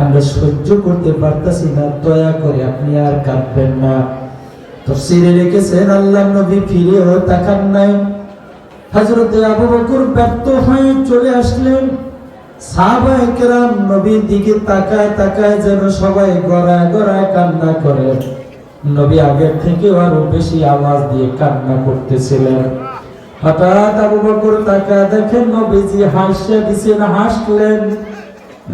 আমরা সহ্য করতে পারতাছি না, দয়া করে আপনি আর কাঁদবেন না। তাফসীরে লিখেছেন আল্লাহর নবী ফিরেও তাকান নাই। হযরতে আবু বকর ব্যর্থ হয়ে চলে আসলেন। সাহাবায়ে কেরাম নবীর দিকে তাকায় তাকায় যেন সবাই গড়ায় গড়ায় কান্না করে। নবী আগের থেকে আরো বেশি আওয়াজ দিয়ে কান্না করতেছিলেন। হঠাৎ আবু বকর তাকায় দেখেন নবীজি হাসিয়া দিছেন, হাসলেন।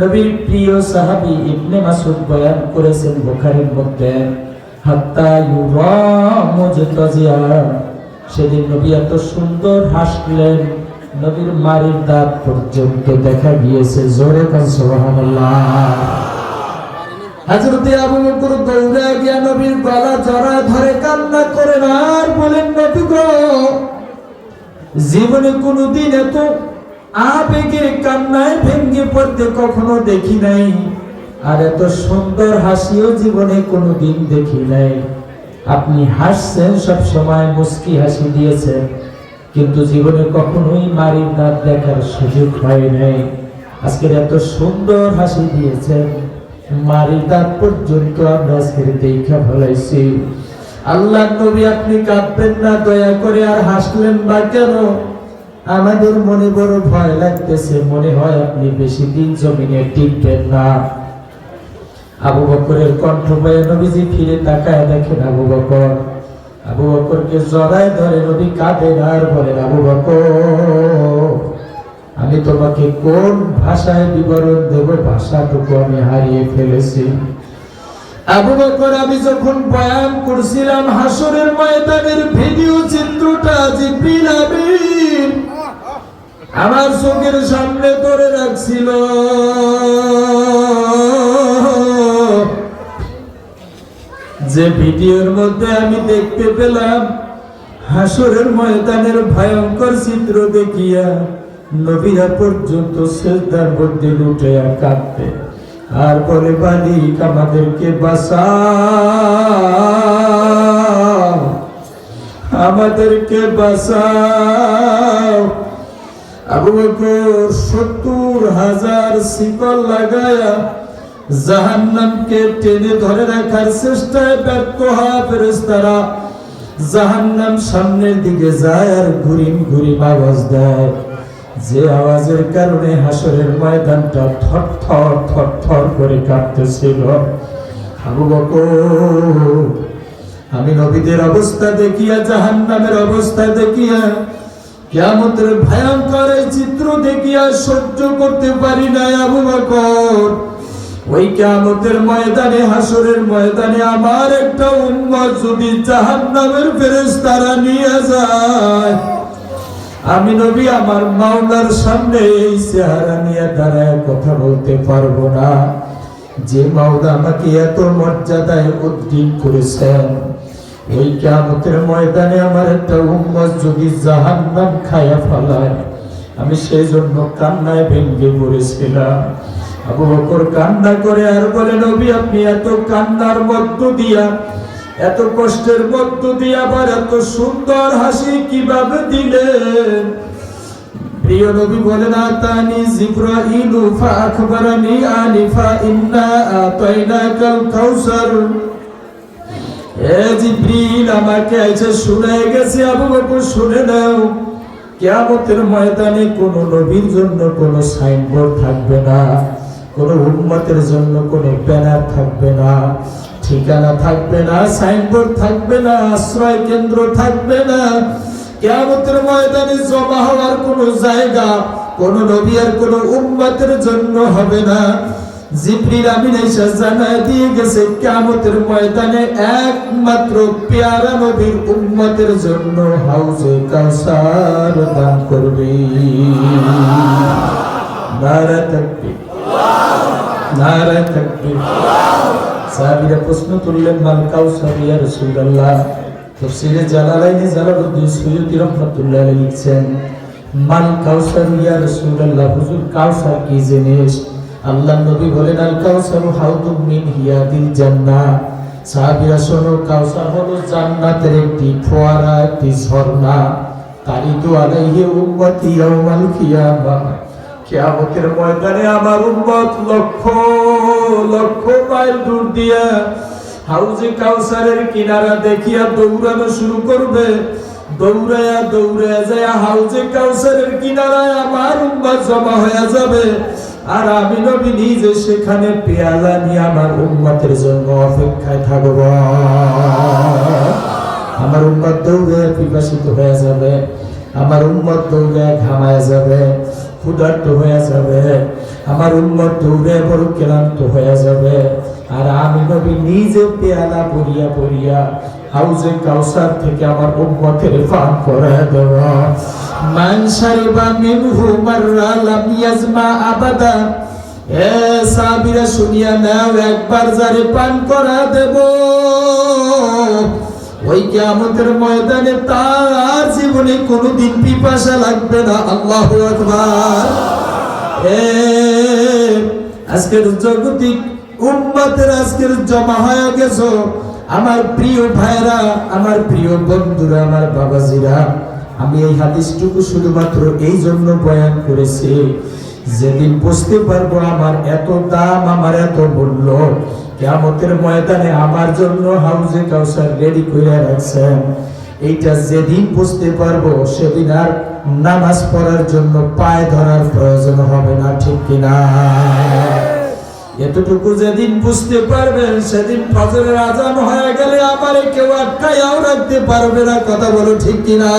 নবীর প্রিয় সাহাবী ইবনে মাসউদ বয়ান করেছেন বুখারীর মধ্যে, হাত্তা ইউরা মুজতাজিয়া, সেদিন নবী এত সুন্দর হাসলেন নবীর মারির দাঁত পর্যন্ত দেখা গিয়েছে। জোরে কান সুবহানাল্লাহ। হযরতে আবু বকর দৌড়ে গিয়া নবীর গলা জড়ায় ধরে কান্না করেন আর বলেন, নবী গো, জীবনে কোনোদিন এত আবেগের কান্নায় ভেঙে পড়তে কখনো দেখি নাই, আর এত সুন্দর হাসিও জীবনে কোনোদিন দেখি নাই। আপনি হাসছেন, সব সময় মুস্কি হাসি দিয়েছেন, কিন্তু জীবনে কখনোই মারির দাঁত দেখার সুযোগ হয় নাই। আজকের এত সুন্দর হাসি দিয়েছেন, মারির দাঁত পর্যন্ত আমরা আজকের দেখা ফেলাইছি। আল্লাহ নবী আপনি কাঁদবেন না দয়া করে, আর হাসলেন বা কেন? আমাদের মনে বড় ভয় লাগতেছে, মনে হয় আপনি বেশি দিন জমিনে টিকবেন না। আবু বকরের কণ্ঠ পেয়ে নবীজি ফিরে তাকায় দেখেন আবু বকরকে জড়ায় ধরে নবী কাঁদেন আর বলেন, আবু বকর, আমি তোমাকে কোন ভাষায় বিবরণ দেব, ভাষাটুকু আমি হারিয়ে ফেলেছি। আবু বকর, আমি যখন বয়ান করছিলাম হাসরের ময়দানের ভিডিও চিত্রটা জিবরিল আমিন আমার চোখের সামনে ধরে রাখছিল। যে ভিডিওর মধ্যে আমি দেখতে পেলাম হাসরের ময়দানের ভয়ঙ্কর চিত্র দেখিয়া নবীরা পর্যন্ত সিজদার মধ্যে লুটে কাঁদতে আর বলে, মালিক আমাদেরকে বাঁচাও, আমাদেরকে বাঁচাও। আবু বকর ৭০,০০০ শিকল লাগায়া জাহান্নামকে টেনে ধরে রাখার চেষ্টায় ব্যর্থ হওয়া ফেরেশতারা জাহান্নাম সামনের দিকে যায় আর ঘুরিম ঘুরিম আওয়াজ দেয়, যে আওয়াজের কারণে হাসরের ময়দানটা থরথর থরথর করে কাঁপতেছিল। আবু বকর, আমি নবীদের অবস্থা দেখিয়া, জাহান্নামের অবস্থা দেখিয়া, কিয়ামতের ভয়ঙ্কর এই চিত্র দেখিয়া সহ্য করতে পারি না। আবু বকর, ওই কিয়ামতের ময়দানে, হাসরের ময়দানে আমার একটা উম্মত যদি জাহান্নামের ফেরেশতারা নিয়ে যায়, আমি নবী আমার মাওলার সামনে এই চেহারা নিয়ে দাঁড়ায় কথা বলতে পারবো না। যে মাওলা আমাকে এত মর্যাদায় উদ্দীন করেছেন, ওই কিয়ামতের ময়দানে আমার একটা উম্মত যদি জাহান্নাম খায়া ফেলায়, আমি সেই জন্য কান্নায় ভেঙে পড়েছিলাম। আবু বকর কান্না করে আর বলে, নবী আপনি এত কান্নার মধ্য দিয়া, এত কষ্টের মধ্য দিয়ে আবার এত সুন্দর হাসি কিভাবে দিলেন? প্রিয় নবী বলেন, আতানি জিবরাইলু ফাআখবারানি আনিফা ইন্না আতাইনাকাল কাউসার। এ জিবরিল আমাকে এসে শুনায় গেছে, আবু বকর শুনে নাও, কিয়ামতের ময়দানে কোন নবীর জন্য কোন সাইনবোর্ড থাকবে না, কোন উম্মতের জন্য কোন ব্যানার থাকবে না, ঠিকানা থাকবে না, সাইনবোর্ড থাকবে না, আশ্রয় কেন্দ্র থাকবে না। কিয়ামতের ময়দানে জমা হওয়ার কোন জায়গা কোন নবী আর কোন উম্মতের জন্য হবে না। জিবরিল আমিন এসে জানায় দিয়ে গেছে, কিয়ামতের ময়দানে একমাত্র পেয়ারা নবীর উম্মতের জন্য হাউজে কাউসার দান করবে। নারে তাকবীর, নারে তাকবীর। সাহাবীরা প্রশ্ন তুললেন, মাল কাউসার ইয়া রাসূলুল্লাহ। তাফসীরে জালালাইনে জালালউদ্দিন সুয়ুতী রাহমাতুল্লাহ আলাইহি লিখছেন, মাল কাউসার ইয়া রাসূলুল্লাহ, হুজুর কাউসার কি জিনিস? আল্লাহ নবী বলেন, আল কাউসারু হাউদুম মিন হিয়াদিল জান্নাহ। সাহাবীরা শোনো, কাউসার হলো জান্নাতের একটি ফোয়ারা, একটি ঝর্ণা। তারিদু আলাইহি উম্মতি ইয়াউমাল কিয়ামাহ। কিয়ামতের ময়দানে আমার উম্মত লক্ষ লক্ষ মাইল দূর দিয়া হাউজে কাউসারের কিনারা দেখিয়া দৌড়ানো শুরু করবে। দৌড়ায়া দৌড়ায়া যায় হাউজে কাউসারের কিনারায় আমার উম্মত জমা হয়ে যাবে। আর আমি নবী নিজে সেখানে পেয়ালা নিয়ে আমার উম্মতের জন্য অপেক্ষায় থাকব। আমার উম্মত দৌড়ে পিপাসিত হয়ে যাবে, আমার উম্মত দৌড়ে ঘামায় যাবে, ক্ষুধার্ত হয়ে যাবে, আমার উম্মত দৌড়ে বড় ক্লান্ত হয়ে যাবে। আর আমি নবী নিজে পেয়ালা পরিয়া পরিয়া হাউজে কাউসার থেকে আমার উম্মতের পান করায় দেব। মান শারিবা মিনহু মাররা লাম ইয়াজমা আবাদা। এ সাহাবীরা শুনিয়া নাও, একবার যারে পান করা দেব ওই কিয়ামতের ময়দানে তার জীবনে কোনোদিন পিপাসা লাগবে না। আল্লাহু আকবার। আজকের জগতিক উম্মতের আজকের জমা হয়ে গেছো আমার প্রিয় ভাইরা, আমার প্রিয় বন্ধুরা, আমার বাবাজিরা। আমি এই হাদিসটুকু শুধুমাত্র এই জন্য বয়ান করেছি, যেদিন বুঝতে পারবো আমার এত দাম, আমার এত মূল্য, কিয়ামতের ময়দানে আমার জন্য হাউজে কাউসার রেডি করে রাখছেন, এইটা যেদিন বুঝতে পারবো সেদিন আর নামাজ পড়ার জন্য পায়ে ধরার প্রয়োজন হবে না। ঠিক কিনা? এতটুকু যেদিন বুঝতে পারবেন সেদিন ফজরের আজান হয়ে গেলে আমারে কেউ আটকায়াও রাখতে পারবে না। কথা বলো ঠিক কিনা?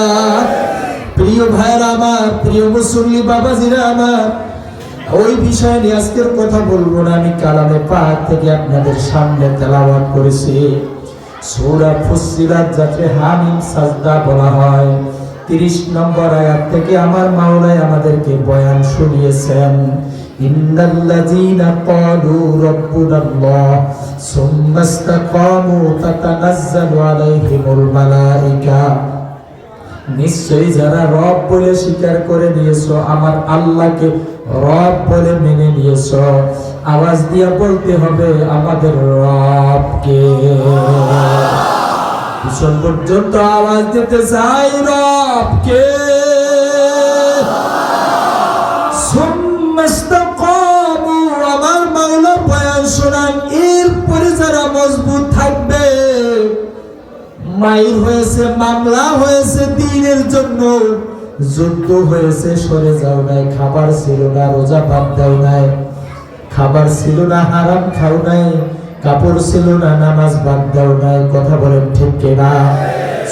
প্রিয় ভাইরা আমার, প্রিয় মুসল্লি বাবাজিরা আমার, ওই বিষয় নিয়ে আজকের কথা বলবো না। আমি কালামে পাক থেকে আপনাদের সামনে তেলাওয়াত করেছি সূরা ফুসসিলাত, যাকে হামিম সাজদা বলা হয়, 30 নম্বর আয়াত থেকে আমার মাওলাই আমাদেরকে বয়ান শুনিয়েছেন। ইন্নাল্লাযীনা ক্বালু রাব্বুনাল্লাহ সুম্মা ইসতাকামু তাতানাজ্জালু আলাইহিমুল মালায়েকা। নিশ্চয়ই যারা রব বলে স্বীকার করে নিয়েছো, আমার আল্লাহকে রব বলে মেনে নিয়েছো, আওয়াজ দিয়া বলতে হবে আমাদের রবকে। পিছন পর্যন্ত আওয়াজ দিতে চাই রবকে। আমার মাওলা বয়ান শোনান। এরপরে যারা মজবুত থাকবে, মাইর হয়েছে, মামলা হয়েছে দিনের জন্য, যুদ্ধ হয়েছে, সরে যাও নাই, খাবার ছিল না, রোজা বাদ দাও নাই, খাবার ছিল না, হারাম খাও নাই, কাপড় ছিল না, নামাজ বাদ দাও নাই। কথা বলেন ঠিক কিনা?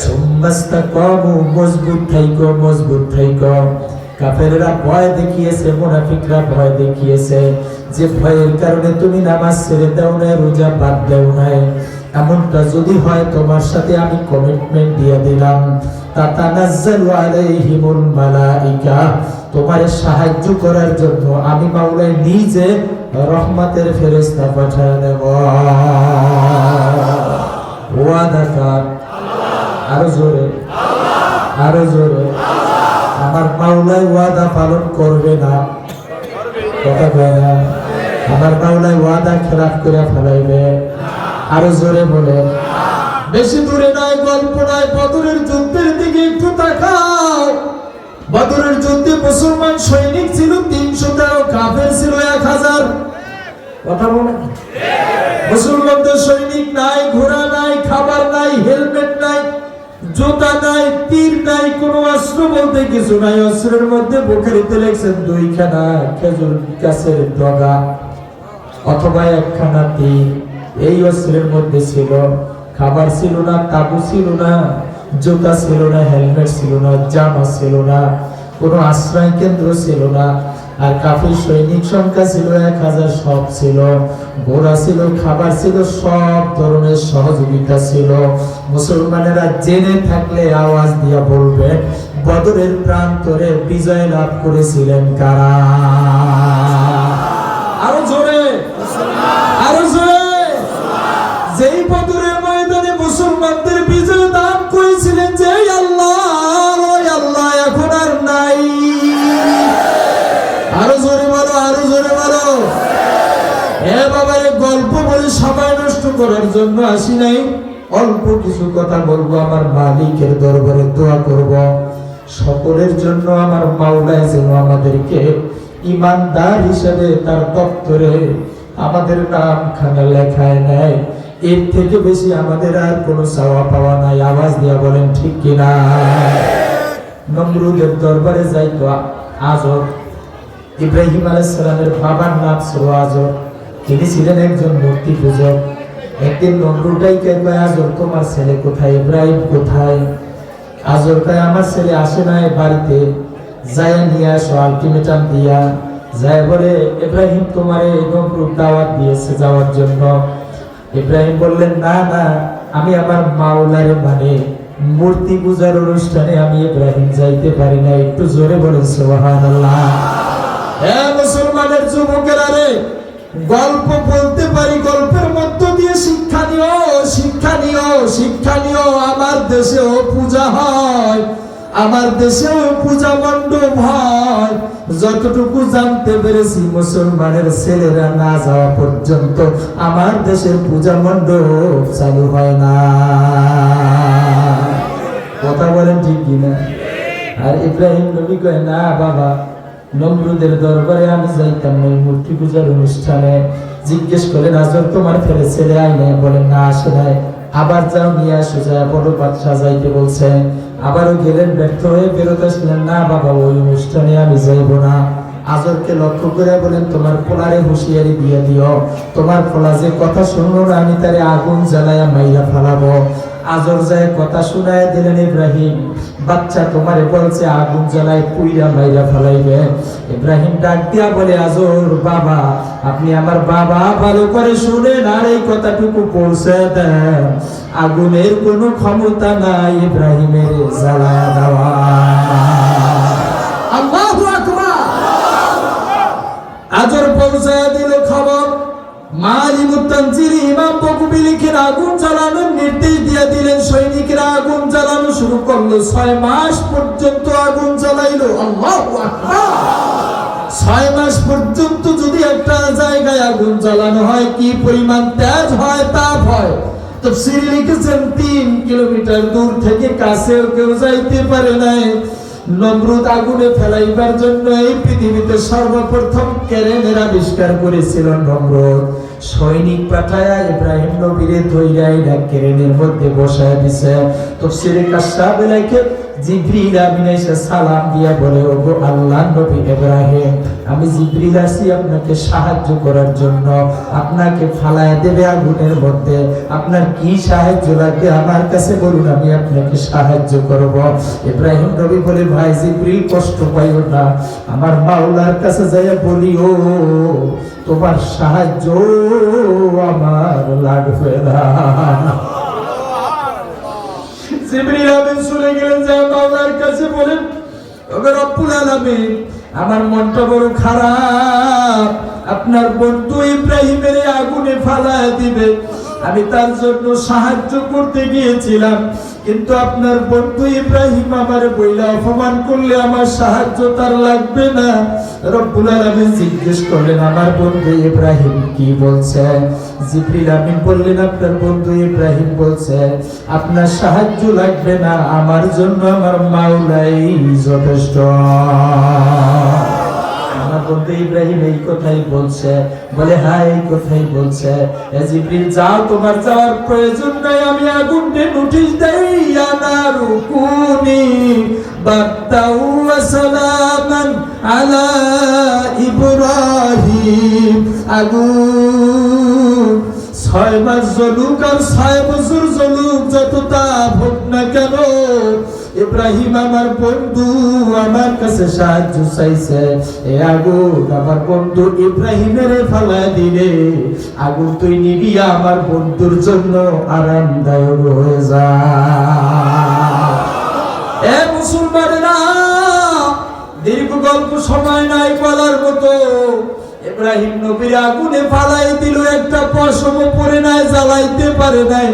সুম্মাস্তাকামু, মজবুত থাইকো, মজবুত থাইকো। কাফেররা ভয় দেখিয়েছে, মুনাফিকরা ভয় দেখিয়েছে, যে ভয়ের কারণে তুমি নামাজ ছেড়ে দাও নাই, রোজা বাদ দাও নাই। এমনটা যদি হয়, তোমার সাথে আমি কমিটমেন্ট দিয়ে দিলাম, তাতানাজ্জালু আলাইহিমুল মালায়েকা, তোমার সাহায্য করার জন্য আমি মাওলাই নিজে রহমতের ফেরেশতা পাঠিয়ে দেব। ওয়াদা কার? আরো জোরে, আরো জোরে। আমার মাওলাই ওয়াদা পালন করবে না। কথা কয় না? আমার মাওলাই ওয়াদা খেলাফ করে ফেলাইবে। আরো জোরে বলে। বেশি দূরে নয়, গল্প নয়, বদরের যুদ্ধের দিকে একটু তাকাও। বদরের যুদ্ধে মুসলমান সৈনিক ছিল 300, কাফের ছিল 1000। কথা বলে। মুসলমানদের সৈনিক নাই, ঘোড়া নাই, খাবার নাই, হেলমেট নাই, জুতা নাই, তীর নাই, কোনো অস্ত্র বলতে কিছু নাই। অস্ত্রের মধ্যে বুখারীতে লেখছেন 2খানা খেজুর গাছের ডগা অথবা 1খানা তীর, এই অস্ত্রের মধ্যে ছিল। খাবার ছিল না, তাবু ছিল না, জুতা ছিল না, হেলমেট ছিল না, জামা ছিল না, কোনো আশ্রয় কেন্দ্র ছিল না। আর কাফির সৈনিক সংখ্যা ছিল 1000, সব ছিল, ঘোড়া ছিল, খাবার ছিল, সব ধরনের সহযোগিতা ছিল। মুসলমানেরা জেনে থাকলে আওয়াজ দিয়া বলবে, বদরের প্রান্তরে বিজয় লাভ করেছিলেন কারা? আরো জোরে, আরো জোরে। যেই বদরের ময়দানে মুসলমানদের বিজয় দান করেছিলেন যে আল্লাহ, ওই আল্লাহ এখন আর নাই। আরো জোরে বলো, আরো জোরে বলো। এ বাবার গল্প বলে সময় নষ্ট করার জন্য আসি নাই। অল্প কিছু কথা বলবো, আমার মালিকের দরবারে দোয়া করব সকলের জন্য। আমার মাওলা যেন আমাদেরকে ইমানদার হিসেবে তার দপ্তরে আমাদের নামখানা লেখায় নেয়। এর থেকে বেশি আমাদের আর কোনো চাওয়া পাওয়া নাই। আওয়াজ দিয়া বলেন ঠিক কিনা? নমরুদের দরবারে যাইতো আজর। ইব্রাহিম আলাইহিস সালামের বাবার নাম ছিল আজর। তিনি ছিলেন একজন মূর্তি পূজক। একদিন নমরুদাই কয়, আজর তোমার ছেলে কোথায়? ইব্রাহিম কোথায়? আজর কয়, আমার ছেলে আসে নাই বাড়িতে, যায় নিয়ে আসো আলটিমেটাম দিয়া। যায় বলে, ইব্রাহিম তোমার এই নমরুদ দাওয়াত দিয়েছে যাওয়ার জন্য। ইব্রাহিম বললেন, না না, আমি আমার মাওলারে মানে মূর্তি পূজার অনুষ্ঠানে আমি ইব্রাহিম যাইতে পারি না। একটু জোরে বলেন সুবহানাল্লাহ। হ্যাঁ মুসলমানের যুবকেরা রে, গল্প বলতে পারি, গল্পের মধ্য দিয়ে শিক্ষা নিও, শিক্ষা নিও, শিক্ষা নিও। আমার দেশেও পূজা হয়, আমার দেশেও পূজা মণ্ডপ হয়। যতটুকু জানতে পেরেছি, মুসলমানের ছেলেরা না যাওয়া পর্যন্ত আমার দেশের পূজা মণ্ডপ চালু হয় না। কথা বলেন ঠিক কিনা? আর ইব্রাহিম নবী কয়, না বাবা, নমরুদের দরবারে আমি যাইতাম না মূর্তি পূজার অনুষ্ঠানে। জিজ্ঞেস করলেন, আজর তোমার ফেরে ছেলে আয় নাই? বলেন, না আসে নাই। আবার যাও নিয়ে আসো, যায় বড় বাদশা যাইতে বলছে। আবারও গেলেন, ব্যর্থ হয়ে ফেরত আসলেন, না বাবা, ওই অনুষ্ঠানে আমি যাইব না। আজরকে লক্ষ্য করে বলেন, তোমার পোলারে হুঁশিয়ারি দিয়ে দিও, তোমার পোলা যে কথা শুনলো না, আমি তারে আগুন জ্বালায়া মাইরা ফালাবো। আজর যায় কথা শুনায় দিলেন, ইব্রাহিম বাচ্চা তোমারে বলছে আগুন জ্বালায় পুইরা মাইরা ফেলাইবে। ইব্রাহিম ডাক দিয়া বলে, আজর বাবা, আপনি আমার বাবা, ভালো করে শুনেন আর এই কথাটুকু পৌঁছে দেন, আগুনের কোনো ক্ষমতা নাই ইব্রাহিমের জ্বালায়া দেওয়া। আল্লাহু আকবার। আজর পৌঁছায় দিল খবর। মালিমুত তানজিল ইমাম বকুবি লিখেন, আগুন জ্বালানোর নির্দেশ দিয়ে দিলেন। সৈনিকরা আগুন জ্বালানো শুরু করলো। 6 মাস পর্যন্ত আগুন জ্বালাইলো। আল্লাহু আকবার। 6 মাস পর্যন্ত যদি একটা জায়গায় আগুন জ্বালানো হয়, কি পরিমাণ তেজ হয়, তাপ হয়। তাফসীরে লিখেছেন 3 কিলোমিটার দূর থেকে কাছেও কেউ যাইতে পারে নাই। নমরুদ আগুনে ফেলাইবার জন্য এই পৃথিবীতে সর্বপ্রথম কেরেনের আবিষ্কার করেছিল নমরুদ। সৈনিক পাঠায়া ইব্রাহিম নবীরে ধইরাইয়া কেরেনের মধ্যে বসায় দিছে। তাফসীরে কাশফ লেখে, জিবরিল আমিন এসে সালাম দিয়া বলে, ওগো আল্লাহর নবী ইব্রাহিম, আমি জিবরিল আসি আপনাকে সাহায্য করার জন্য। আপনাকে ফালায় দেবে আগুনের মধ্যে, আপনার কি সাহায্য লাগবে আমার কাছে বলুন, আমি আপনাকে সাহায্য করব। ইব্রাহিম নবী বলে, ভাই জিবরিল কষ্ট পাইও না, আমার মাওলার কাছে যাইয়া বলিও তোমার সাহায্য আমার লাগবে না। জিবরিল আমিন চলে গেলেন, যা মাওলার কাছে বলেন, ওগো রব্বুল আলামিন, আমার মনটা বড় খারাপ, আপনার বন্ধু ইব্রাহিমের আগুনে ফালায় দিবে। আমি তার জন্য সাহায্য করতে গিয়েছিলাম, কিন্তু আপনার বন্ধু ইব্রাহিম আমার বইলা অপমান করলে আমার সাহায্য তার লাগবে না। রব্বুল আলামিন জিজ্ঞেস করলেন, আমার বন্ধু ইব্রাহিম কি বলছে? জিবরিল আমিন বললেন, আপনার বন্ধু ইব্রাহিম বলছে আপনার সাহায্য লাগবে না, আমার জন্য আমার মাওলাই যথেষ্ট। আমার বন্ধু ইব্রাহিম এই কথাই বলছে। বলে, হ্যাঁ এই কথাই বলছে। জিবরিল, যাও, তোমার যাওয়ার প্রয়োজন নাই, আমি আগুনকে নোটিশ দেই, আনারু কুনি বাদাউ ওয়া সালামান আলা ইব্রাহিম। আগুন 6 মাস জ্বলুক আর 6 বছর জ্বলুক, যত তাপ হোক না কেন, ইব্রাহিম আমার বন্ধু আমার কাছে সাহায্য চাইছে। এ আগুন আমার বন্ধু ইব্রাহিমের ফালায় দিলে আগুন তুই নিবি, আমার বন্ধুর জন্য আরামদায়ক হয়ে যা। এ মুসলমানেরা, দীর্ঘ গল্প সময় নাই বলার মতো। ইব্রাহিম নবীর আগুনে ফালাই দিল, একটা পশম পরে নাই, জ্বালাইতে পারে নাই।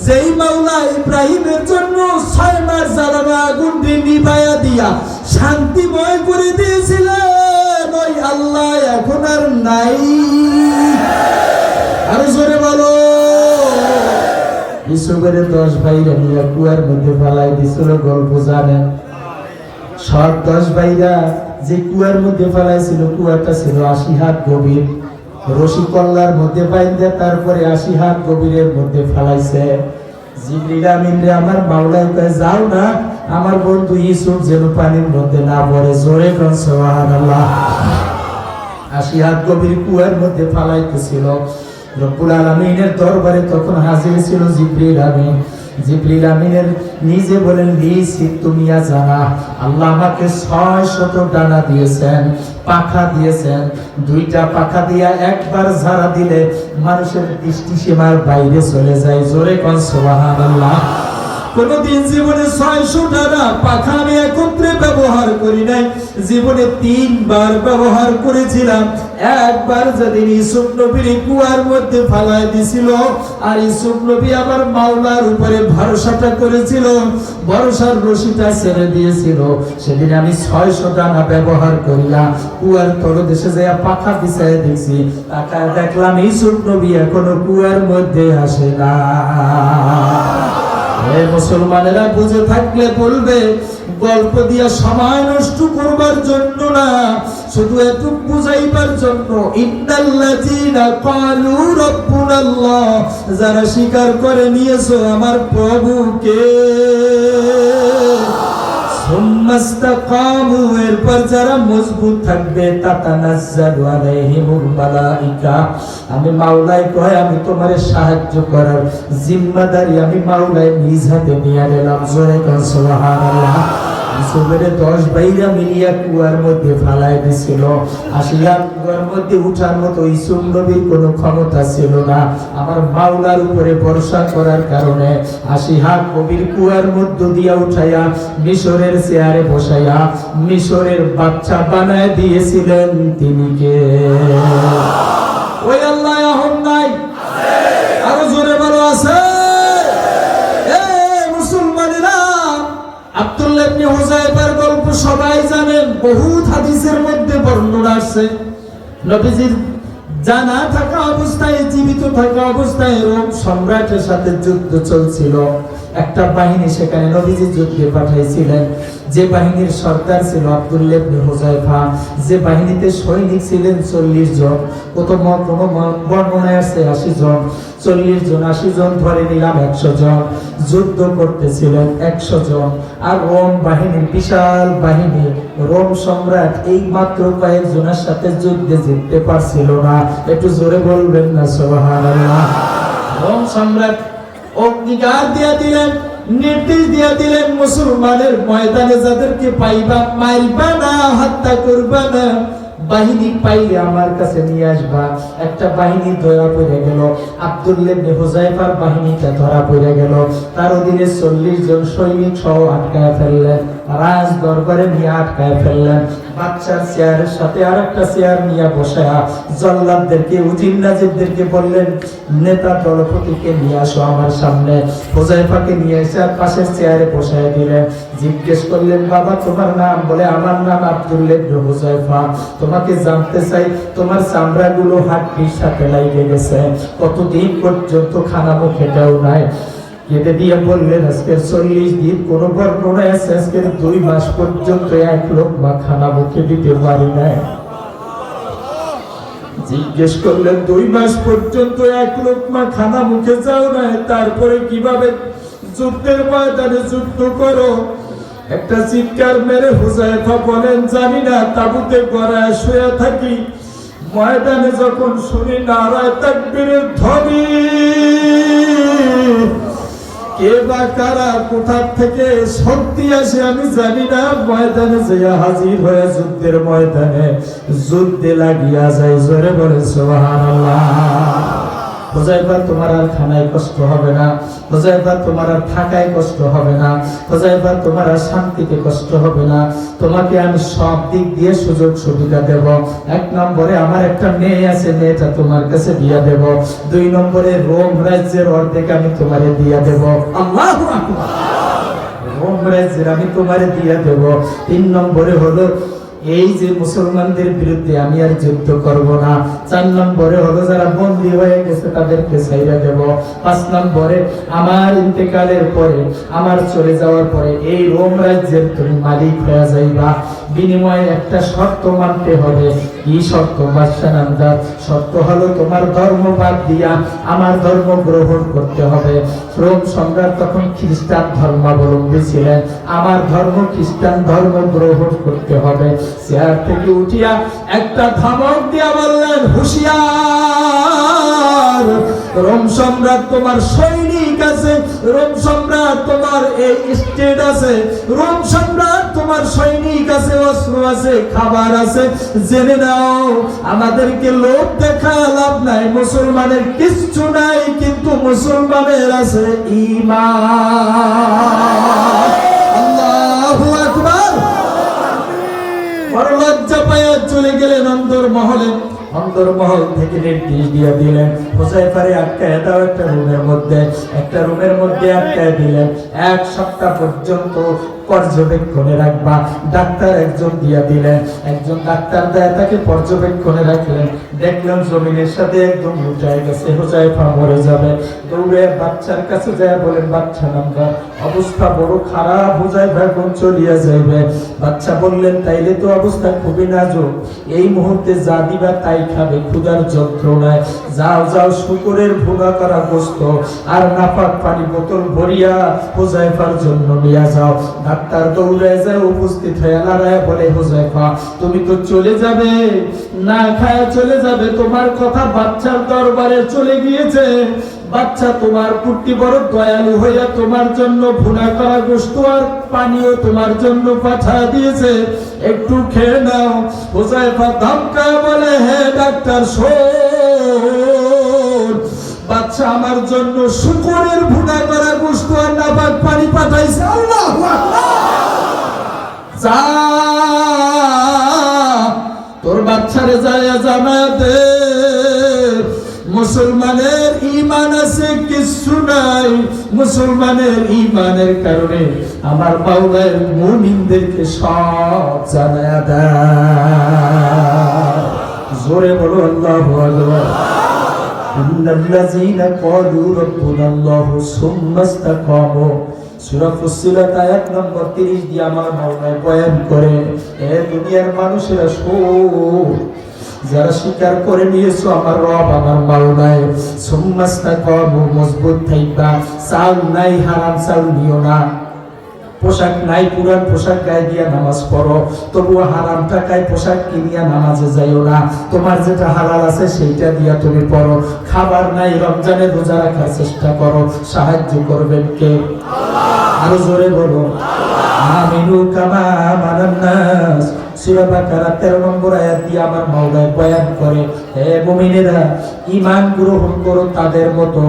যেই মাওলা ইব্রাহিমের জন্য 6 মাস জ্বালানো আগুনটি নিভাইয়া দিয়া শান্তিময় করে দিয়েছিলেন, ওই আল্লাহ এখন আর নাই। আরো জোরে বলো। ইসুবের 10 ভাইরা নিয়ে কুয়ার মধ্যে ফালাই দিছিল, গল্প জানেন। সব 10 ভাইরা যে কুয়ার মধ্যে ফেলাইছিল, কুয়াটা ছিল 80 হাত গভীর। রশি কল্লার মধ্যে বাইন্ধে তারপরে 80 হাত গভীরের মধ্যে ফেলাইছে। জিবরিল আমিন রে আমার মাওলায় কয়, যাও না, আমার বন্ধু ইউসুফ যেন পানির মধ্যে না পড়ে। জোরে কোন সুবহানাল্লাহ। 80 হাত গভীর কুয়ার মধ্যে ফেলাইতেছিল। রব্বুল আলামিনের দরবারে তখন হাজির ছিল জিবরিল আমিন। জিবরিল আমিনের নিজে বলেন, তুমি জানা আল্লাহ আমাকে 600 ডানা দিয়েছেন, পাখা দিয়েছেন। 2টা পাখা দিয়া একবার ঝাড়া দিলে মানুষের দৃষ্টি সীমার বাইরে চলে যায়। জোরে কোন সুবহানাল্লাহ। কোনদিন জীবনে 600 ডানা পাখা আমি একত্রে ব্যবহার করি নাই, জীবনে 3 বার ব্যবহার করেছিলাম। একবার যেদিন ইউসুফ নবীর কুয়ার মধ্যে ফালায় দিছিল, আর ইউসুফ নবী আমার মাওলার উপরে ভরসাটা করেছিল, ভরসার রশিটা ছেড়ে দিয়েছিল, সেদিন আমি 600 ডানা ব্যবহার করিলাম। কুয়ার তলদেশে যায় পাখা বিছায় দেখছি, তাকায় দেখলাম ইউসুফ নবী এখনো কুয়ার মধ্যে আসে না। মুসলমানেরা বুঝে থাকলে বলবে, গল্প দিয়া সময় নষ্ট করবার জন্য না, শুধু একটু বুঝাইবার জন্য। ইন্নাল্লাযীনা ক্বালু রাব্বুনাল্লাহ, যারা স্বীকার করে নিয়েছো আমার প্রভুকে, সুম্মাস্তাকামু, এরপর যারা মজবুত থাকবে, তাতানাজ্জালু আলাইহিমুল মালাইকা, আমি মাওলাই কয় আমি তোমারে সাহায্য করার জিম্মাদারি আমি মাওলাই নিজ হাতে নিয়ে নিলাম। জোরে কোন সুবহানাল্লাহ। ইউসুফের 10 ভাইরা মিলিয়া কুয়ার মধ্যে ফালায় দিছিল। 80 হাত কুয়ার মধ্যে উঠার মতো ইউসুফ নবীর কোনো ক্ষমতা ছিল না। আমার মাওলার উপরে ভরসা করার কারণে 80 হাত গভীর কুয়ার মধ্য দিয়া উঠাইয়া মিশরের চেয়ারে বসাইয়া মিশরের বাচ্চা বানায় দিয়েছিলেন তিনি কে? ওই আল্লাহ এখন নাই, আরো জোরে বলো আছে। মুসলমানেরা, আব্দুল্লাহ ইবনে হুযায়ফার গল্প সবাই জানেন, বহুত হাদিসের মধ্যে বর্ণনা আছে। নবীজির জানা থাকা অবস্থায়, জীবিত থাকা অবস্থায় রোম সম্রাটের সাথে যুদ্ধ চলছিল। একটা বাহিনী সেখানে নবীজি যুদ্ধে পাঠাইছিলেন। যে বাহিনীর সর্দার ছিল আব্দুল্লাহ ইবনে হুযায়ফা, যে বাহিনীতে সৈনিক ছিলেন 40 জন, কত বর্ণনায় আছে 80 জন, 40 জন 80 জন ধরে নিলাম 100 জন, যুদ্ধ করতেছিলেন 100 জন। আর রোম বাহিনীর বিশাল বাহিনী, রোম সম্রাট এই মাত্র কয়েকজনের সাথে যুদ্ধে জিততে পারছিল না। একটু জোরে বলবেন না সুবহানাল্লাহ। রোম সম্রাট অগ্নিকার দিয়ে দিলেন, নির্দেশ দিয়ে দিলেন, মুসলমানের ময়দানে যাদেরকে পাইবা মারবা না, হত্যা করবা না, বাহিনী পাইলে আমার কাছে নিয়ে আসবা। একটা বাহিনী ধরা পড়ে গেল, আব্দুল্লাহ ইবনে হুযায়ফার বাহিনীটা ধরা পড়ে গেল। তার অধীনে 40 জন সৈনিক সহ আটকায় ফেললেন, রাজ দরবারে নিয়ে আটকায় ফেললেন। বাচ্চার চেয়ারের সাথে আরেকটা চেয়ার নিয়ে বসায়া জল্লাদদেরকে, উজির-নাজিরদেরকে বললেন, নেতা দলপতিকে নিয়ে আসো আমার সামনে। হুযায়ফাকে নিয়ে এসে পাশের চেয়ারে বসায় দিলেন। জিজ্ঞেস করলেন, বাবা তোমার নাম? বলে, আমার নাম আব্দুল্লাহ ইবনে হুযায়ফা। তোমাকে জানতে চাই, তোমার চামড়াগুলো হাড্ডির সাথে লেগে গেছে, কতদিন পর্যন্ত খানা মুখে দাও নাই? কেটে দিয়ে বললেন, আজকের 40 দিন, কোন বর্ণনায় আছে আজকের 2 মাস পর্যন্ত এক লোকমা খানা মুখে দিতে পারি নাই। জিজ্ঞেস করলেন, 2 মাস পর্যন্ত এক লোকমা খানা মুখে যাও নাই, তারপরে কিভাবে যুদ্ধের ময়দানে যুদ্ধ করো? একটা চিৎকার মেরে হুযায়ফা বলেন, জানি না, তাবুতে গড়ায় শুয়ে থাকি, ময়দানে যখন শুনি নারায়ে তাকবীরের ধ্বনি, কে বা কারা কোথা থেকে শক্তি আসে আমি জানি না, ময়দানে যাইয়া হাজির হয়ে যুদ্ধের ময়দানে যুদ্ধে লাগিয়া যায়। জোরে বলে সুবহানাল্লাহ। হুযায়ফা, তোমার আর খানায় কষ্ট হবে না, হুযায়ফা তোমার আর থাকায় কষ্ট হবে না, হুযায়ফা তোমার আর শান্তিতে কষ্ট হবে না, তোমাকে আমি সব দিক দিয়ে সুযোগ সুবিধা দেব। 1 নম্বরে আমার একটা মেয়ে আছে, মেয়েটা তোমার কাছে দিয়ে দেব। 2 নম্বরে রোম রাজ্যের অর্ধেক আমি তোমারে দিয়ে দেব। আল্লাহু আকবার। রোম রাজ্যের আমি তোমারে দিয়ে দেব। 3 নম্বরে হলো এই যে মুসলমানদের বিরুদ্ধে আমি আর যুদ্ধ করব না। 4 নম্বরে হলো যারা বন্দী হয়ে গেছে তাদেরকে ছাইড়া দেব। 5 নম্বরে আমার ইন্তেকালের পরে, আমার চলে যাওয়ার পরে এই রোম রাজ্যের তুমি মালিক হয়ে যাইবা। বিনিময়ে একটা শর্ত মানতে হবে। কি শর্ত বাদশা নামদার? শর্ত হলো তোমার ধর্ম বাদ দিয়া আমার ধর্ম গ্রহণ করতে হবে। রোম সম্রাট তখন খ্রিস্টান ধর্মাবলম্বী ছিলেন, আমার ধর্ম খ্রিস্টান ধর্ম গ্রহণ করতে হবে। চেয়ার থেকে উঠিয়া একটা ধমক দিয়া বললেন, হুঁশিয়ার, রোম সম্রাট তোমার সৈনিক আছে, রোম সম্রাট তোমার এই স্টেট আছে, রোম সম্রাট তোমার সৈনিক আছে, অস্ত্র আছে, খাবার আছে। জেনে নাও, আমাদেরকে লোক দেখা লাভ নাই, মুসলমানের কিচ্ছু নাই, কিন্তু মুসলমানের আছে ঈমান। আল্লাহু আকবার। বড় লজ্জা পাইয়া চলে গেলেন অন্দরমহলে। অন্দরমহল থেকে নির্দেশ দিয়ে দিলেন, হুযায়ফারে আটকায় দাও একটা রুমের মধ্যে, একটা রুমের মধ্যে আটকায় দিলেন। 1 সপ্তাহ পর্যন্ত পর্যবেক্ষণে রাখবা। ডাক্তার একজন দিয়া দিলেন, একজন ডাক্তার দেয় তাকে পর্যবেক্ষণে রাখলেন। দেখলেন জমিনের সাথে একদম উঠায় গেছে, হুযায়ফা মরে যাবে। দৌড়ে বাচ্চার কাছে যায় বলেন, বাচ্চা নামদার অবস্থা বড় খারাপ, হুযায়ফা এখন চলিয়া যাইবে। বাচ্চা বললেন, তাইলে তো অবস্থা খুবই নাজুক, এই মুহূর্তে যা দিবা তাই খাবে, ক্ষুধার যন্ত্রণায়। যাও যাও, শুকরের ভুনা করা গোশত আর নাপাক পানি বোতল ভরিয়া হুযায়ফার জন্য নিয়ে যাও। ডাক্তার দৌড়ে যায়, উপস্থিত হয়ে লড়াই বলে, হুযায়ফা তুমি তো চলে যাবে, না খায় চলে যাবে, তোমার কথা বাচ্চার দরবারে চলে গিয়েছে। বাচ্চা তোমার প্রতি বড় দয়ালু হইয়া তোমার জন্য ভুনা করা গোশত আর পানিও তোমার জন্য পাঠা দিয়েছে, একটু খেয়ে নাও। হুযায়ফা ধমকা বলে, হে ডাক্তার শোন, বাচ্চা আমার জন্য শুকরের ভুনা করা গোশত আর নাপাক পানি পাঠাইছে। আল্লাহু আকবার। যা তোর বাচ্চারে যায় জানাতে, মুসলমানের ঈমান আছে কিছু নাই, মুসলমানের ঈমানের কারণে আমার মাওলার মুমিনদেরকে সব জানায়া দেয়। জোরে বলো আল্লাহু আকবার। ইন্নাল্লাযীনা ক্বালু রাব্বুনাল্লাহু সুম্মা ইসতাকামু, সূরা ফুসসিলাত আয়াত নম্বর 30 দিয়ে আমার মাওলা বয়ান করে, এ দুনিয়ার মানুষেরা শোন, যারা স্বীকার করে নিয়েছো আমার রব আমার মাওলায়, সুম্মা ইসতাকামু, মজবুত থাকবা। চাল নাই, হারাম চাল নিও না। পোশাক নাই, পুরান পোশাক গায়ে দিয়া নামাজ পড়ো, তবুও হারাম টাকায় পোশাক কিনিয়া নামাজে যাইও না। তোমার যেটা হালাল আছে সেইটা দিয়া তুমি পড়ো। খাবার নাই, রমজানে রোজা রাখার চেষ্টা করো। সাহায্য করবেন কে? আরো জোরে বলো, আমিনু কামা আমানান নাস। সূরা বাকারা 13 নম্বর আয়াত দিয়ে আমার মাওলা বয়ান করে, হে মুমিনেরা, ঈমান গ্রহণ করো তাদের মতো।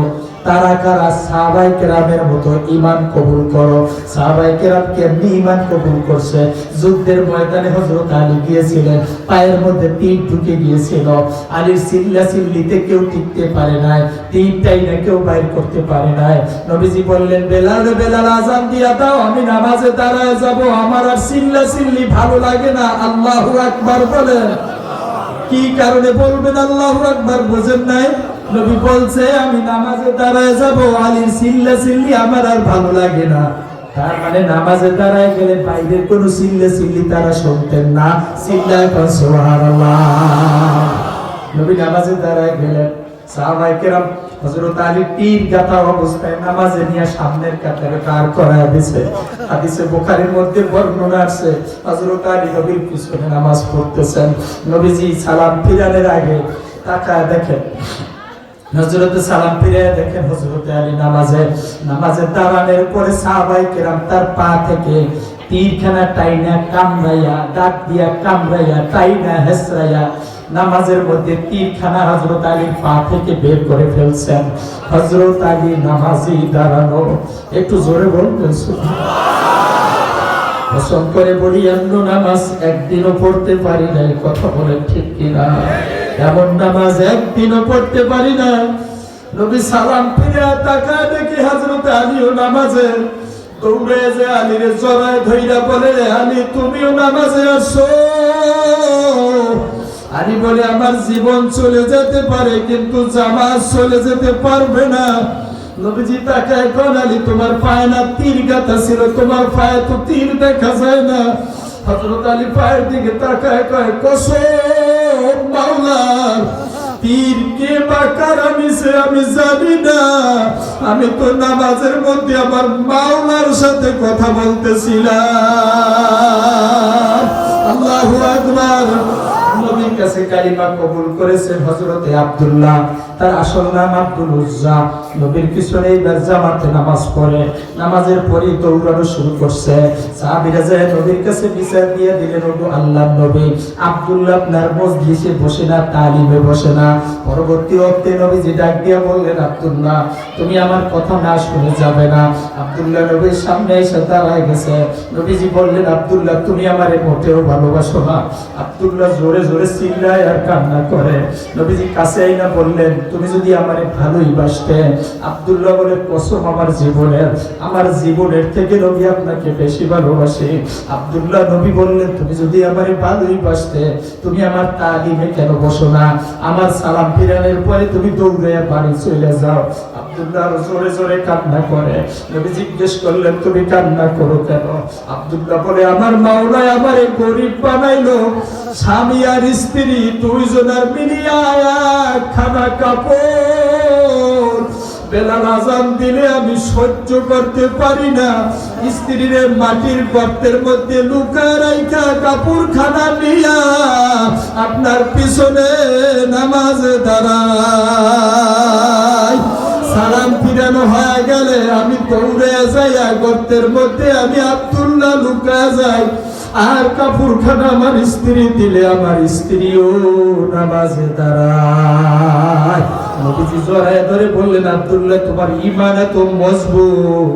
তারা কারা? সাহাবায়ে কেরামের মতো ঈমান কবুল করো। সাহাবায়ে কেরাম কেমনি ঈমান কবুল করছে? যুদ্ধের ময়দানে হযরত আলী গিয়েছিলেন, পায়ের মধ্যে তীর ঢুকে গিয়েছিল। আলীর চিল্লাচিল্লিতে কেউ টিকতে পারে নাই, তীরটাই না কেউ বাইর করতে পারে নাই। নবীজি বললেন, বেলাল বেলাল আযান দিয়া দাও, আমি নামাজে দাঁড়ায় যাব, আমার আর চিল্লাচিল্লি ভালো লাগে না। আল্লাহু আকবার বলেন। কি কারণে বলবেন আল্লাহু আকবার? বোঝেন নাই? নবী বলছে, আমি নামাজে দাঁড়ায় যাব, আলীর চিল্লাচিল্লি আমার আর ভালো লাগে না। তার মানে নামাজে দাঁড়ায় গেলে বাইরের কোন চিল্লাচিল্লি তারা শুনতেন না। চিল্লায় কোন সুবহানাল্লাহ। নবী নামাজে দাঁড়ায় গেলেন, সাহাবায়ে কেরাম হযরত আলী তীর গাঁথা অবস্থায় নামাজে নিয়ে সামনের কাতারে দাঁড় করায় দিয়েছে। হাদিসে বুখারীর মধ্যে বর্ণনা আছে, হযরত আলী নবীর পিছনে নামাজ পড়তেছেন। নবীজি সালাম ফিরানোর আগে তাকায় দেখেন, হযরতে সালাম ফিরে দেখেন হযরতে আলী নামাজে দাঁড়ানোর পরে সাহাবায়ে কেরাম তার পা থেকে তীরখানা টাইনা কামড়াইয়া, দাঁত দিয়া কামড়াইয়া, টাইনা হেসরাইয়া নামাজের মধ্যে তীরখানা হযরত আলীর পা থেকে বের করে ফেলছেন। হযরত আলী নামাজি দাঁড়ানো। একটু জোরে বলবেন সুবহানাল্লাহ। কসম করে বলি, এমন নামাজ একদিনও পড়তে পারি নাই। কথা বলেন ঠিক কিনা? এমন নামাজ একদিনও পড়তে পারি না। নবী সালাম ফিরে তাকায় দেখি হযরত আলীও নামাজে। দৌড়ে যে আলীর জড়ায় ধইরা বলে, আলী তুমিও নামাজে আসো। আমি বলে আমার জীবন চলে যেতে পারে কিন্তু জামাত চলে যেতে পারবে না। নবীজি তাকায় কোন আলী তোমার পায়ে না তীর গাঁথা ছিল, তোমার পায়ে তো তীর দেখা যায় না। হযরত আলী পায়ের দিকে তাকায় কয় কসম মাওলার, তীর কে বা কারা নিছে আমি জানি না, আমি তো নামাজের মধ্যে আমার মাওলার সাথে কথা বলতেছিলাম। আল্লাহু আকবার। নবীর কাছে কালিমা কবুল করেছেন হযরতে আব্দুল্লাহ, তার আসল নাম আব্দুল উজ্জা। নবীর পিছনে এইবার জামাতে নামাজ পড়ে, নামাজের পরেই দৌড়ানো শুরু করছে। সাহাবীরা যায় নবীর কাছে বিচার দিয়ে দিলেন, ওগো আল্লাহর নবী, আব্দুল্লাহ আপনার মজলিসে বসে না, তালিমে বসে না। পরবর্তী ওয়াক্তে নবীজি ডাক দিয়ে বললেন, আব্দুল্লাহ তুমি আমার কথা না শুনে যাবে না। আব্দুল্লাহ নবীর সামনে এসে দাঁড়ায় গেছে। নবীজি বললেন, আব্দুল্লাহ তুমি আমারে মোটেও ভালোবাসো না। আব্দুল্লাহ জোরে জোরে চিল্লায় আর কান্না করে। নবীজি কাছে আইনা বললেন, তুমি যদি আমারে ভালোই বাসতে। আব্দুল্লাহ বলে, কসম আমার জীবনের থেকে নবী আপনাকে বেশি ভালোবাসি। আব্দুল্লাহ নবী বললেন, তুমি যদি আমারে ভালোই বাসতে তুমি আমার তালিমে কেন বসো না? আমার সালাম ফিরানোর পরে তুমি দৌড়ে বাড়ি চলে যাও। আব্দুল্লাহ জোরে জোরে কান্না করে। নবী জিজ্ঞেস করলেন, তুমি কান্না করো কেন? আব্দুল্লাহ বলে, আমার মাওলায় আমারে গরিব বানাইলো, স্বামী আর স্ত্রী দুইজনের মিলিয়া খানা কাপড়, বেলাল আযান দিলে আমি সহ্য করতে পারি না। স্ত্রীরে মাটির গর্তের মধ্যে লুকায় রাইখা কাপড় খানা নিয়া আপনার পিছনে নামাজে দাঁড়াই। সালাম ফিরানো হয়ে গেলে আমি দৌড়ে যাই, গর্তের মধ্যে আমি আব্দুল্লাহ লুকায় যাই। আর কাপড়খানা আমার স্ত্রী দিলে আমার স্ত্রীও নামাজে দাঁড়ায়। নবীজি জড়ায় ধরে বললেন, আব্দুল্লাহ তোমার ঈমান এত মজবুত,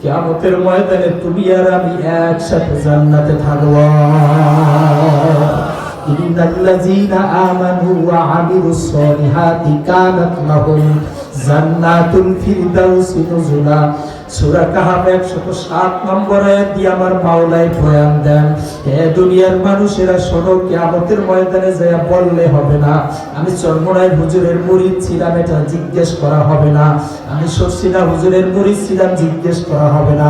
কিয়ামতের ময়দানে তুমি আর আমি একসাথে জান্নাতে থাকবো। ইন্নাল্লাযীনা আমানু ওয়া আমিলুস সলিহাতি কানাত লাহুম জান্নাতুল ফিরদাউসি নুজুলা। সূরা কাহাফ 107 নম্বর আয়াত দিয়ে আমার মাওলাই বয়ান দেন, হে দুনিয়ার মানুষেরা শোনো, কিয়ামতের ময়দানে যায় বললে হবে না আমি চরমোনাই হুজুরের মুরিদ ছিলাম, এটা জিজ্ঞেস করা হবে না। আমি শর্ষিনা হুজুরের মুরিদ ছিলাম, জিজ্ঞেস করা হবে না।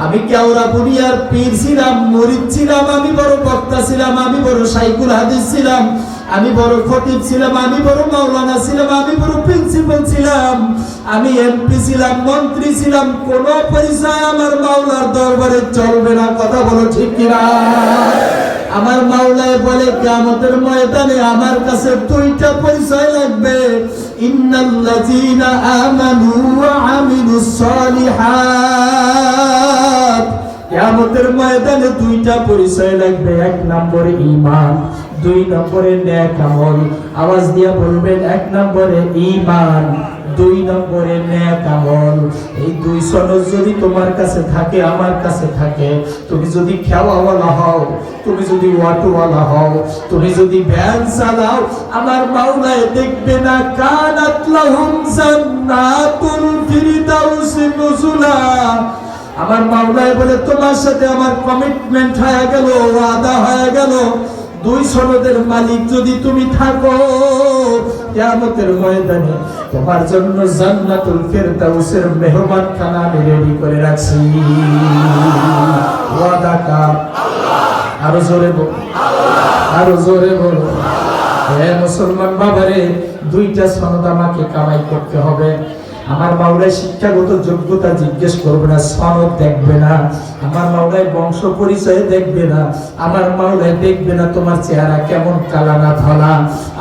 আমি কেওড়া বুনিয়ার পীর ছিলাম, মুরিদ ছিলাম, আমি বড় বক্তা ছিলাম, আমি বড় শাইখুল হাদিস ছিলাম, আমি বড় খতিব ছিলাম, আমি বড় মাওলানা ছিলাম, আমি বড় প্রিন্সিপাল ছিলাম, আমি এমপি ছিলাম, মন্ত্রী ছিলাম, কোন পরিচয় আমার মাওলার দরবারে চলবে না। কথা বলো ঠিক কিনা? আমার মাওলায় বলে, কিয়ামতের ময়দানে আমার কাছে দুইটা পরিচয় লাগবে, ইন্নাল্লাযীনা আমানু ওয়া আমিলুস সলিহাত। কিয়ামতের ময়দানে দুইটা পরিচয় লাগবে, এক নম্বরে ঈমান, দুই নম্বরে নেক আমল। আওয়াজ দিয়ে বলবেন, এক নম্বরে ঈমান, দুই নম্বরে নেক আমল। এই দুই সনদ যদি তোমার কাছে থাকে, আমার কাছে থাকে, তুমি যদি খেওয়াওয়ালা হও, তুমি যদি অটোওয়ালা হও, তুমি যদি ভ্যান চালাও, আমার মাওলায় দেখবে না, কানাত লাহুম জান্নাতুল ফিরদাউসি নুজুলা। আমার মাওলায় বলে, তোমার সাথে আমার কমিটমেন্ট হয়ে গেল, ওয়াদা হয়ে গেল, দুই সনদের মালিক যদি তুমি থাকো, কিয়ামতের ময়দানে তোমার জন্য জান্নাতুল ফিরদাউসের মেহমানখানা আমি রেডি করে রাখছি। ওয়াদা কার? আল্লাহ। আরো জোরে বলো, আরো জোরে বলো। হে মুসলমান বাবারে, দুইটা সনদ আমাকে কামাই করতে হবে। আমার মাওলায় শিক্ষাগত যোগ্যতা জিজ্ঞেস করবে না, সনদ দেখবে না, আমার মাওলায় বংশ পরিচয় দেখবে না, আমার মাওলায় দেখবে না তোমার চেহারা কেমন, কালা না ধলা।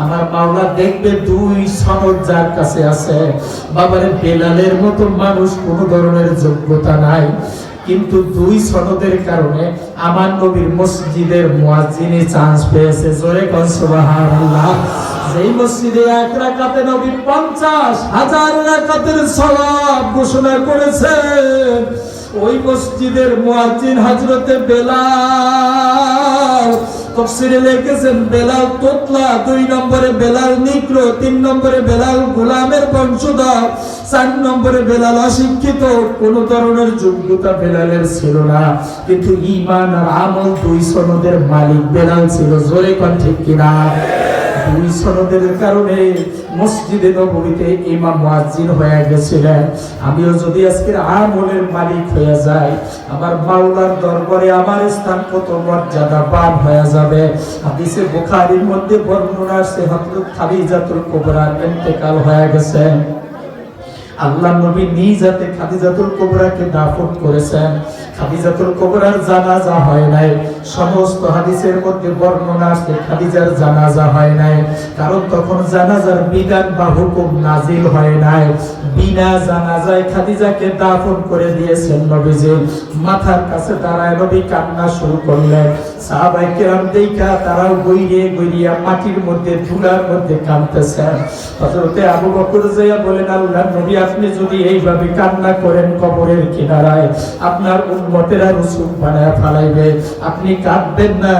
আমার মাওলা দেখবে দুই সনদ যার কাছে আছে। বাবারে, বেলালের মতো মানুষ কোনো ধরনের যোগ্যতা নাই, কিন্তু দুই সনদের কারণে আমার নবীর মসজিদের মুয়াজ্জিনে চান্স পেয়েছে। জোরে কোন সুবহানাল্লাহ। যেই মসজিদে এক রাকাতে নবী 50,000 রাকাতের সওয়াব ঘোষণা করেছেন, ওই মসজিদের মুয়াজ্জিন হযরতে বেলাল। তাফসীরে লিখেছেন, বেলাল তোতলা, 2 নম্বরে বেলাল নিগ্রো, 3 নম্বরে বেলাল গোলামের বংশধর, 4 নম্বরে বেলাল অশিক্ষিত, কোন ধরনের যোগ্যতা বেলালের ছিল না, কিন্তু ঈমান আর আমল 2 সনদের মালিক বেলাল ছিল। জোরে কোন ঠিক কিনা? 2 সনদের কারণে মসজিদে নববীতে ইমাম মুয়াজ্জিন হয়ে গেছিলেন। আমিও যদি আজকের আমলের মালিক হয়ে যাই, আমার মাওলার দরবারে আমার স্থান কত মর্যাদাবান হয়ে যাবে। হাদিসে বুখারীর মধ্যে বর্ণনা আছে, হযরত খাদিজাতুল কুবরার ইন্তেকাল হয়ে গেছে। আল্লাহ নবী নিজ হাতে খাদিজাতুল কুবরাকে দাফন করেছেন। খাদিজাতুল কুবরার জানাজা হয় নাই। সমস্ত হাদিসের মধ্যে বর্ণনা আছে খাদিজার জানাজা হয় নাই, কারণ তখন জানাজার বিধান বা হুকুম নাজিল হয় নাই। বিনা জানাজায় খাদিজাকে দাফন করে দিয়েছেন নবীজি। মাথার কাছে দাঁড়ায় নবী কান্না শুরু করলেন। সাহাবায়ে কেরাম দেখা তারাও গইরে গইরিয়া মাটির মধ্যে ধুলার মধ্যে কাঁদতেছেন। হযরতে আবু বকর যাইয়া বলেন, আল্লাহর নবী আপনি যদি এইভাবে কান্না করেন কবরের কিনারায় আপনার উম্মতেরা রসুল বানায় ফেলাইবে, আপনি কাঁদবেন না।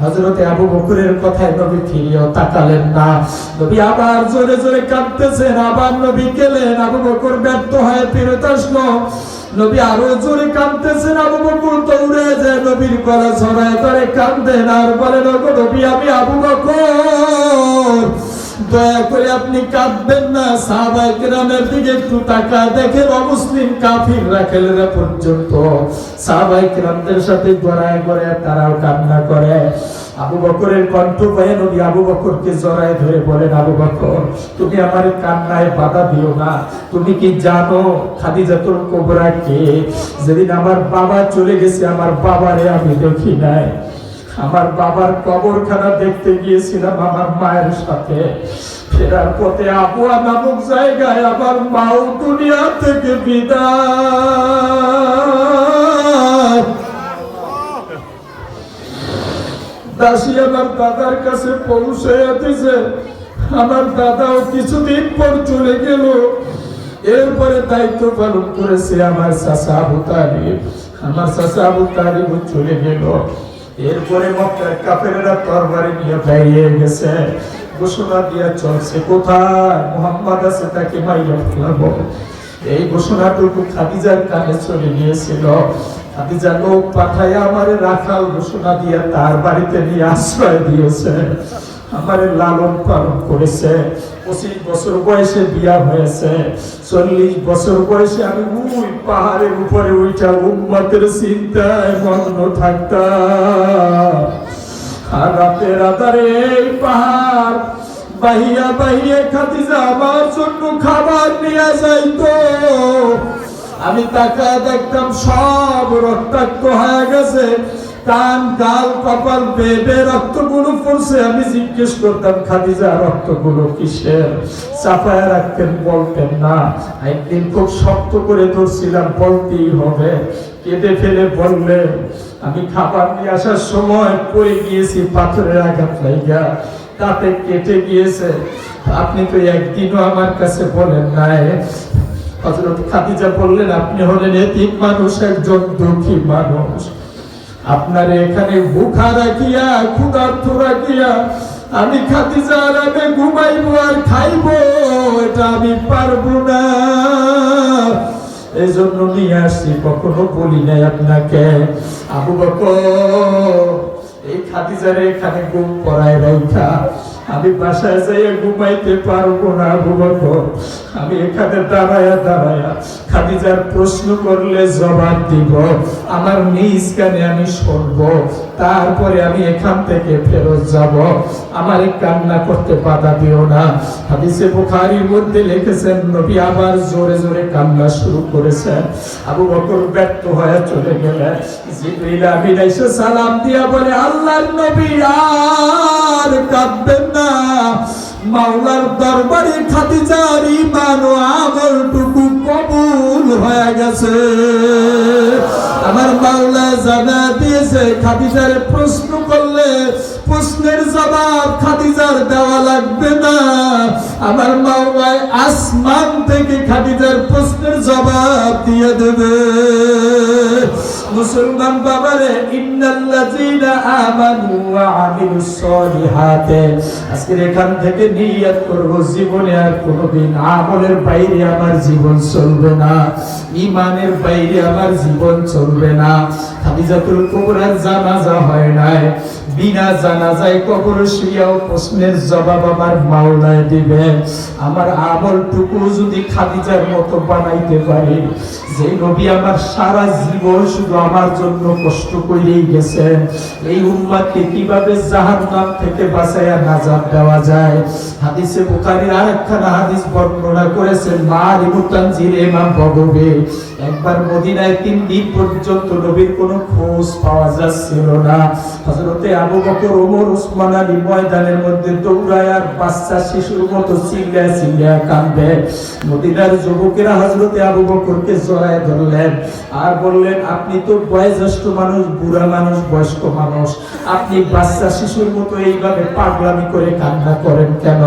হযরতে আবু বকরের কথায় নবী ফিরেও তাকালেন না। নবী আবার জোরে জোরে কাঁদতেছেন, আবার নবী গেলেন। আবু বকর ব্যর্থ হয়ে ফেরত আসলো। নবী আরো জোরে কাঁদতেছেন। আবু বকর দৌড়ে যায় নবীর গলা জড়ায় ধরে কাঁদেন আর বলেন, ওগো নবী আমি আবু বকর, দয়া করে আপনি কাঁদবেন না। সাহাবায়ে কেরামের দিকে একটু তাকায় দেখেন অমুসলিম কাফিররা খেলেরা পর্যন্ত সাহাবায়ে কেরামদের সাথে গড়ায় গড়ায় তারাও কান্না করে। আবু বকরের কণ্ঠ পেয়ে নবী আবু বকরকে জড়ায় ধরে বলেন, আবু বকর তুমি আমার কান্নায় বাধা দিও না। তুমি কি জানো খাদিজাতুল কুবরা কে? যেদিন আমার বাবা চলে গেছে আমার বাবারে আমি দেখি নাই। আমার বাবার কবরখানা দেখতে গিয়েছিলাম আমার মায়ের সাথে। ফেরার পথে আবুয়া নামক জায়গায় আমার মাও দুনিয়া থেকে বিদায়। দাসী আমার দাদার কাছে পৌঁছাইয়া দিছে। আমার দাদাও কিছুদিন পর চলে গেল। এরপরে দায়িত্ব পালন করেছে আমার চাচা আবু তালিব। আমার চাচা আবু তালিব চলে গেল। এরপরে মক্কার কাফেররা তরবারি নিয়ে বেরিয়ে গেছে, ঘোষণা দিয়ে চলছে কোথায় মুহাম্মদ আছে তাকে মাইরা ফেলাবো। এই ঘোষণাটুকু খাদিজার কানে চলে গিয়েছিল। খাদিজা লোক পাঠায় আমারে রাখাল ঘোষণা দিয়ে তার বাড়িতে নিয়ে আশ্রয় দিয়েছে, আমারে লালন পালন করেছে। 25 বছর বয়সে বিয়া হয়েছে। 40 বছর বয়সে আমি ওই পাহাড়ের উপরে উঠা উম্মতের চিন্তায় মগ্ন থাকতাম। আর রাতের আধারে এই পাহাড় বাহিয়া বাহিয়া খাদিজা আমার জন্য খাবার নিয়ে যাইতো। আমি তাকায় দেখতাম সব রক্তাক্ত হয়ে গেছে, কান গাল কপাল বেবে রক্তগুলো পড়ছে। আমি জিজ্ঞেস করতাম খাদিজা রক্তগুলো কিসের? চাপায় রাখতেন, বলতেন না। একদিন খুব শক্ত করে ধরছিলাম, বলতেই হবে। কেঁদে ফেলে বললেন, আমি খাবার নিয়ে আসার সময় পড়ে গিয়েছি, পাথরের আঘাত লাগা তাতে কেটে গিয়েছে। আপনি তো একদিনও আমার কাছে বলেন নাই। হযরত খাদিজা বললেন, আপনি হলেন এতিম মানুষ, একজন দুঃখী মানুষ। আপনার এখানে ভুখা রাখিয়া ক্ষুধার্ত রাখিয়া আমি খাদিজা আরামে ঘুমাইবো আর খাইবো, এটা আমি পারবো না। এই জন্য নিয়ে আসছি, কখনো বলি নাই আপনাকে। আবু বকর এই খাদিজারে এখানে ঘুম পড়ায় রাইখা আমি বাসায় যাইয়া ঘুমাইতে পারবো না। আবু বকর আমি এখানে দাঁড়ায়া দাঁড়ায়া খাদিজার প্রশ্ন করলে জবাব দিব, আমার নিজ কানে আমি শুনবো, তারপরে আমি এখান থেকে ফেরত যাব। আমার কান্না করতে বাধা দিও না। হাদিসে বুখারীর মধ্যে লিখেছেন নবী আবার জোরে জোরে কান্না শুরু করেছেন। আবু বকর ব্যর্থ হয়ে চলে গেলেন। জিবরিল আমিন এসে সালাম দিয়া বলে, আল্লাহর নবী আর কাঁদবেন না। মাওলার দরবারে খাদিজার ঈমান ও আমলটুকু কবুল হয়ে গেছে। আমার মাওলা জানা দিয়েছে, খাদিজার প্রশ্ন করলে প্রশ্নের জবাব খাদিজার দেওয়া লাগবে না। আমার মাওলা আসমান থেকে খাদিজার প্রশ্নের জবাব দিয়ে দেবে। মুসলমান বাবারে, ইন্নাল্লাযীনা আমানু ওয়া আমিলুস সলিহাতে, আজকে এখান থেকে নিয়ত করব জীবনে আর কোনোদিন আমলের বাইরে আমার জীবন চলবে না, ঈমানের বাইরে আমার জীবন চলবে না। খাদিজাতুল কুবরার জানাজা হয় নাই, বিনা জানাজায় কবরে শুয়াও প্রশ্নের জবাব আমার মাওলায় দিবেন। আমার আমলটুকু যদি খাদিজার মতো বানাইতে পারি, যে নবী আমার সারা জীবন শুধু আমার জন্য কষ্ট করেই গেছেন, এই উম্মাতকে কিভাবে জাহান্নাম থেকে বাঁচাইয়া নাজাত দেওয়া যায়। হাদিসে বুখারীর আরেকখানা হাদিস বর্ণনা করেছেন মারিফুত তানজিল ইমাম বগবী, একবার মদিনায় 3 দিন পর্যন্ত নবীর কোনো খোঁজ পাওয়া যাচ্ছিল না। হযরতে আবু বকর, ওমর, উসমান আলী ময়দানের মধ্যে দৌড়ায় আর বাচ্চা শিশুর মতো চিল্লায় চিল্লায় কাঁদে। মদিনার যুবকেরা হযরতে আবু বকরকে জড়ায় ধরলেন আর বললেন, আপনি তো বয়োজ্যেষ্ঠ মানুষ, বুড়া মানুষ, বয়স্ক মানুষ, আপনি বাচ্চা শিশুর মতো এইভাবে পাগলামি করে কান্না করেন কেন?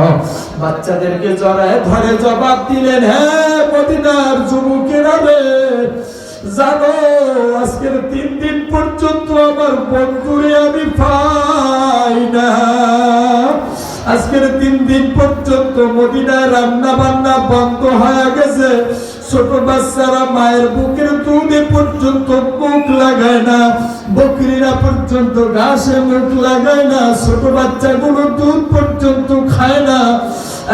বাচ্চাদেরকে জড়ায় ধরে জবাব দিলেন, হ্যাঁ মদিনার যুবকেরা রে, জানো আজকের 3 দিন পর্যন্ত আমার বন্ধুরে আমি পাই না। আজকের 3 দিন পর্যন্ত মদিনায় রান্না বান্না বন্ধ হয়ে গেছে। ছোট বাচ্চারা মায়ের বুকের দুধে পর্যন্ত মুখ লাগায় না, বকরিরা পর্যন্ত ঘাসে মুখ লাগায় না, ছোট বাচ্চাগুলো দুধ পর্যন্ত খায় না।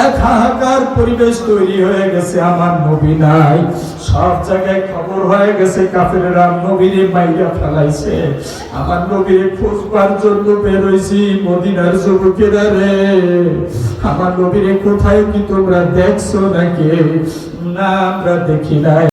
এক হাহাকার পরিবেশ তৈরি হয়ে গেছে। আমার নবী নাই, সব জায়গায় খবর হয়ে গেছে কাফেররা নবীরে মাইরা ফেলাইছে। আমার নবীরে খুঁজবার জন্য বের হইছি। মদিনার যুবকেরা রে, আমার নবীরে কোথায় কি তোমরা দেখছো নাকি? না, আমরা দেখি নাই।